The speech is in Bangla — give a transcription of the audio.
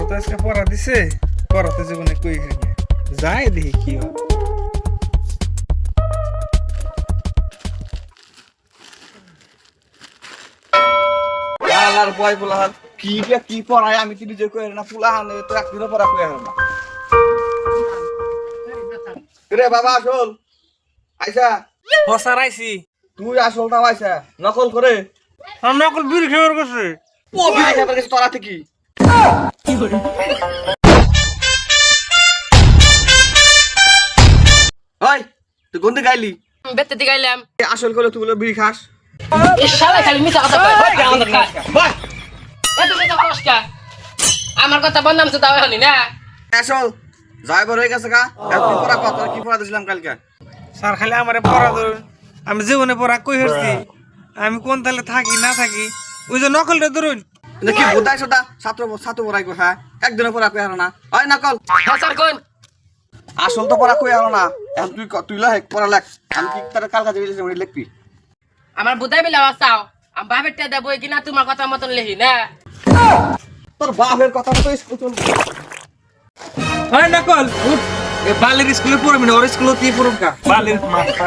তো আজকে পড়া দিছে, পড়াতে জীবনে কই খাইনি, যাই দেখি কি হয়। আর বয় পোলাহান কি পড়ায় আমি কি নিজে কই না পোলাহান তো একদিনও পড়া কই না রে বাবা আসল আইসা হসার আইছি, তুই আসলটা আইসা নকল করে আমি নকল বিড়ি খেয়ে গেছে। ও বিড়ি খাবার কাছে তোরা থেকে ওই তুই কোন দিকে গাইলি বেতে দিকে আইলাম আসল করে তুই বলে বিড়ি খাস এই শালা খালি মিছা কথা কয় ভাই আমাদের কাজ বাহ এত মিছা কষ্ট আমার কথা বদনাম তো তাও হনি না আসল যাইবার হয়ে গেছে কা একদিন পড়া কত কি পড়া দিছিলাম কালকে স্যার খালি আমারে পড়া ধরুন, আমি জীবনে পড়া কই হচ্ছি, আমি কোন তালে থাকি না থাকি, ওই যে নকলটা ধরুন। কি বোধাই সেটা ছাত্র পড়াই কই হ্যাঁ একদিনও পড়া কই না হয় নকল হ্যাঁ স্যার কোন আসল তো পড়া কই না এখন তুই লেখ পড়া লেখ আমি কি তার কাল কাজে গেছিলাম লিখবি আমার বুধাই বিলা বাসাও আমি বাপের টা দেবো কিনা তোমার কথা মতন লেহি না তোর বাপের কথা তো স্কুল চলবে হয় নকল, এ বালের স্কুলে পড়বি না, ওর স্কুলে কি পড়ুক কা বালের মাথা।